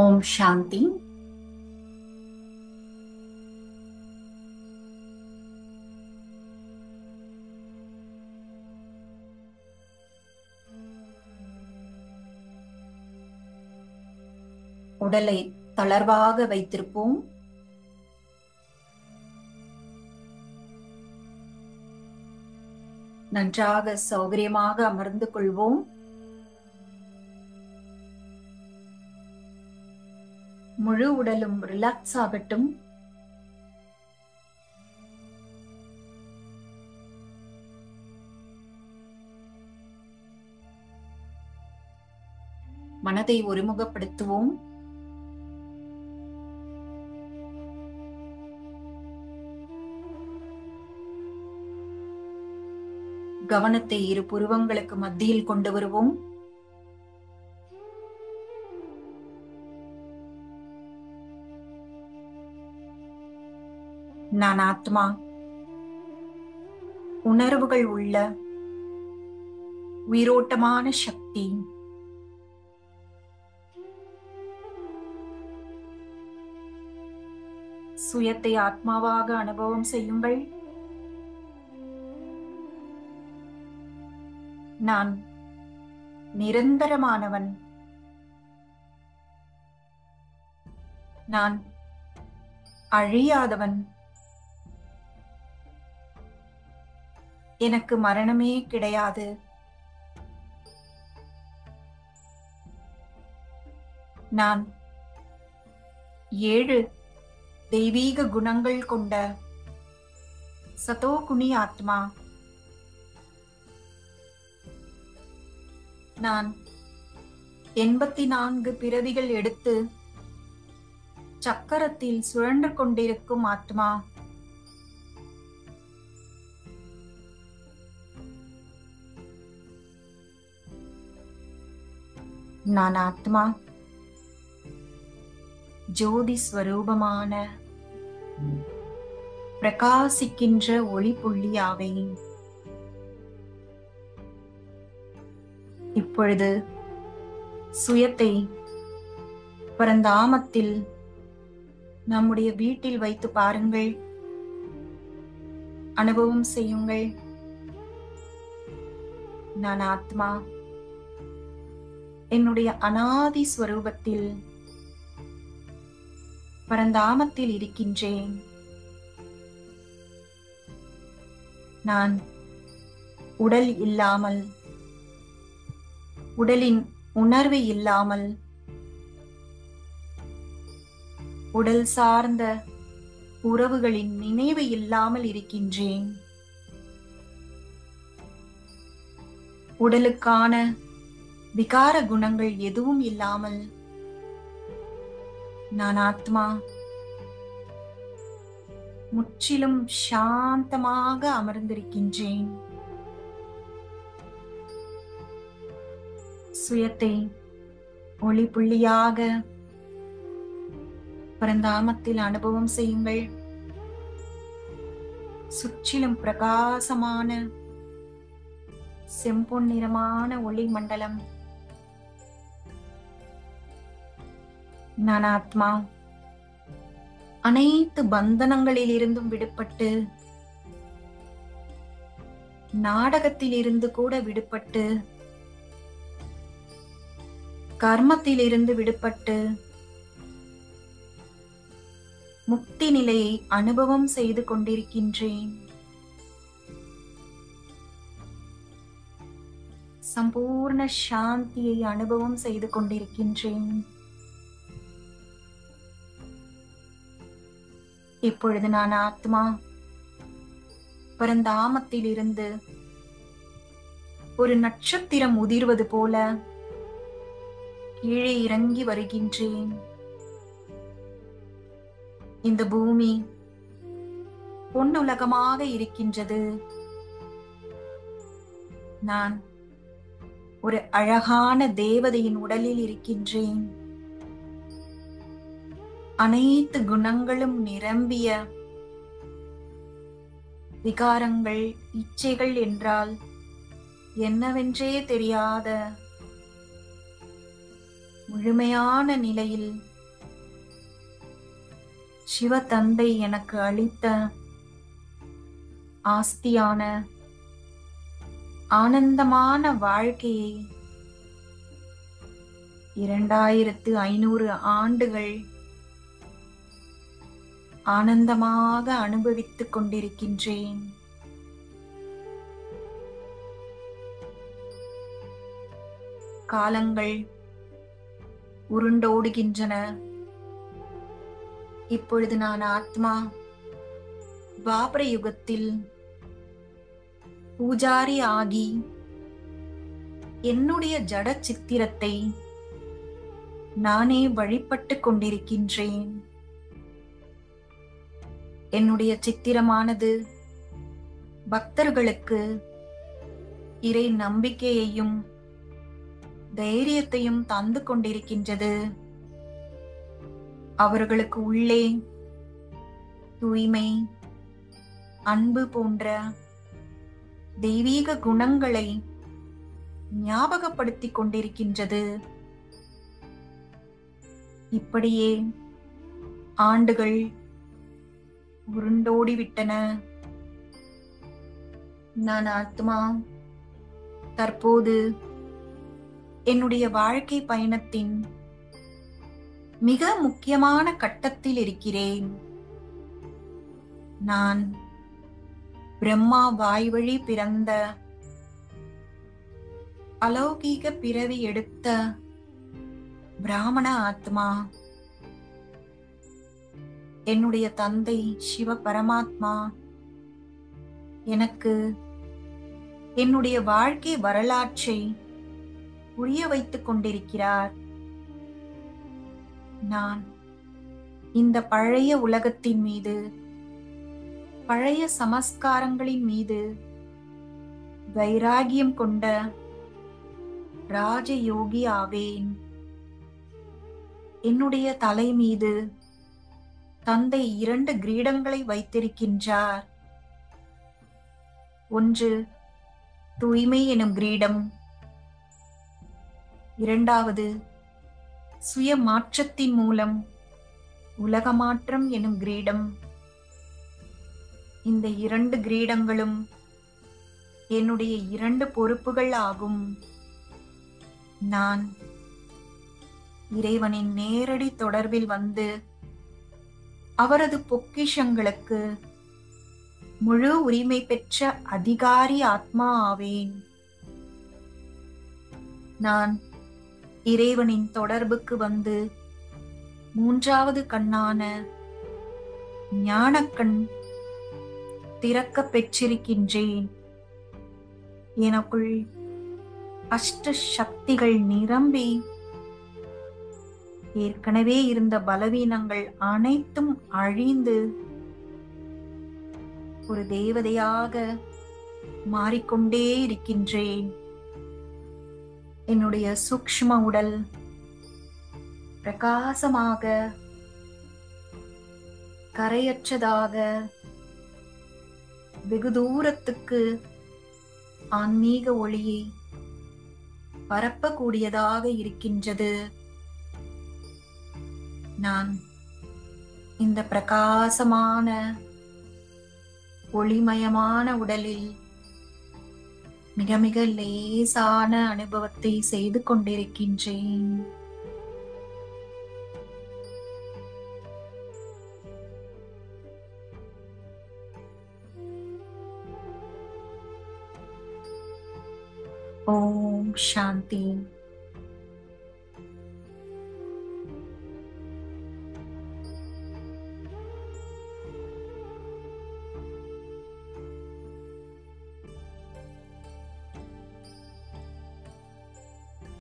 ஓம் சாந்தி. உடலை தளர்வாக வைத்திருப்போம். நன்றாக சௌகரியமாக அமர்ந்து கொள்வோம். முழு உடலும் ரிலாக்ஸ் ஆகட்டும். மனதை ஒருமுகப்படுத்துவோம். கவனத்தை இரு புருவங்களுக்கு மத்தியில் கொண்டு வருவோம். நான் ஆத்மா. உணர்வுகள் உள்ள உயிரோட்டமான சக்தி. சுயத்தை ஆத்மாவாக அனுபவம் செய்யுங்கள். நான் நிரந்தரமானவன். நான் அழியாதவன். எனக்கு மரணமே கிடையாது. நான் 7 தெய்வீக குணங்கள் கொண்ட சதோகுணி ஆத்மா. நான் 84 பிறவிகள் எடுத்து சக்கரத்தில் சுழன்று கொண்டிருக்கும் ஆத்மா. நான் ஆத்மா ஜோதி ஸ்வரூபமான பிரகாசிக்கின்ற ஒளி புள்ளியாவேன். இப்பொழுது சுயத்தை பரந்தாமத்தில் நம்முடைய வீட்டில் வைத்து பாருங்கள். அனுபவம் செய்யுங்கள். நான் ஆத்மா என்னுடைய அனாதி ஸ்வரூபத்தில் பரந்தாமத்தில் இருக்கின்றேன். நான் உடல் இல்லாமல், உடலின் உணர்வு இல்லாமல், உடல் சார்ந்த உறவுகளின் நினைவு இல்லாமல் இருக்கின்றேன். உடலுக்கான விகார குணங்கள் எதுவும் இல்லாமல் நான் ஆத்மா முற்றிலும் சாந்தமாக அமர்ந்திருக்கின்றேன். சுயத்தை ஒளி புள்ளியாக பரந்தாமத்தில் அனுபவம் செய்யுங்கள். சுற்றிலும் பிரகாசமான செம்பொன் நிறமான ஒளி மண்டலம். நான் ஆத்மா அனைத்து பந்தனங்களில் இருந்தும் விடுபட்டு, நாடகத்தில் இருந்து கூட விடுபட்டு, கர்மத்தில் இருந்து விடுபட்டு, முக்தி நிலையை அனுபவம் செய்து கொண்டிருக்கின்றேன். சம்பூர்ண சாந்தியை அனுபவம் செய்து கொண்டிருக்கின்றேன். இப்பொழுது நான் ஆத்மா பரந்தாமத்தில் இருந்து ஒரு நட்சத்திரம் உதிர்வது போல கீழே இறங்கி வருகின்றேன். இந்த பூமி பொன்னுலகமாக இருக்கின்றது. நான் ஒரு அழகான தேவதையின் உடலில் இருக்கின்றேன். அனைத்து குணங்களும் நிரம்பிய, விகாரங்கள், இச்சைகள் என்றால் என்னவென்றே தெரியாத முழுமையான நிலையில் சிவதந்தை எனக்கு அளித்த ஆஸ்தியான ஆனந்தமான வாழ்க்கையை 2500 ஆண்டுகள் ஆனந்தமாக அனுபவித்துக் கொண்டிருக்கின்றேன். காலங்கள் உருண்டோடுகின்றன. இப்பொழுது நான் ஆத்மா துவாபர யுகத்தில் பூஜாரி ஆகி என்னுடைய ஜட சித்திரத்தை நானே வழிபட்டு கொண்டிருக்கின்றேன். என்னுடைய சித்திரமானது பக்தர்களுக்கு இறை நம்பிக்கையையும் தைரியத்தையும் தந்து கொண்டிருக்கின்றது. அவர்களுக்கு உள்ளே தூய்மை, அன்பு போன்ற தெய்வீக குணங்களை ஞாபகப்படுத்திக் கொண்டிருக்கின்றது. இப்படியே ஆண்டுகள் உருண்டோடிவிட்டன. நான் ஆத்மா தற்போது என்னுடைய வாழ்க்கை பயணத்தின் மிக முக்கியமான கட்டத்தில் இருக்கிறேன். நான் பிரம்மா வாய்வழி பிறந்த அலௌகீக பிறவி எடுத்த பிராமண ஆத்மா. என்னுடைய தந்தை சிவ பரமாத்மா எனக்கு என்னுடைய வாழ்க்கை வரலாற்றை புரிய வைத்துக் கொண்டிருக்கிறார். நான் இந்த பழைய உலகத்தின் மீது, பழைய சமஸ்காரங்களின் மீது வைராகியம் கொண்ட ராஜயோகி ஆவேன். என்னுடைய தலை மீது தந்தை 2 கிரீடங்களை வைத்திருக்கின்றார். ஒன்று தூய்மை எனும் கிரீடம், இரண்டாவது சுய மாற்றத்தின் மூலம் உலக மாற்றம் எனும் கிரீடம். இந்த 2 கிரீடங்களும் என்னுடைய 2 பொறுப்புகள் ஆகும். நான் இறைவனின் நேரடி தொடர்பில் வந்து அவரது பொக்கிஷங்களுக்கு முழு உரிமை பெற்ற அதிகாரி ஆத்மா ஆவேன். நான் இறைவனின் தொடர்புக்கு வந்து 3வது கண்ணான ஞானக்கண் திறக்க பெற்றிருக்கின்றேன். எனக்குள் அஷ்ட சக்திகள் நிரம்பி ஏற்கனவே இருந்த பலவீனங்கள் அனைத்தும் அழிந்து ஒரு தேவதையாக மாறிக்கொண்டே இருக்கின்றேன். என்னுடைய சூக்ஷ்ம உடல் பிரகாசமாக, கரையற்றதாக, வெகு தூரத்துக்கு ஆன்மீக ஒளியை பரப்பக்கூடியதாக இருக்கின்றது. நான் இந்த பிரகாசமான ஒளிமயமான உடலில் மிக மிக லேசான அனுபவத்தை செய்து கொண்டிருக்கின்றேன். ஓம் சாந்தி.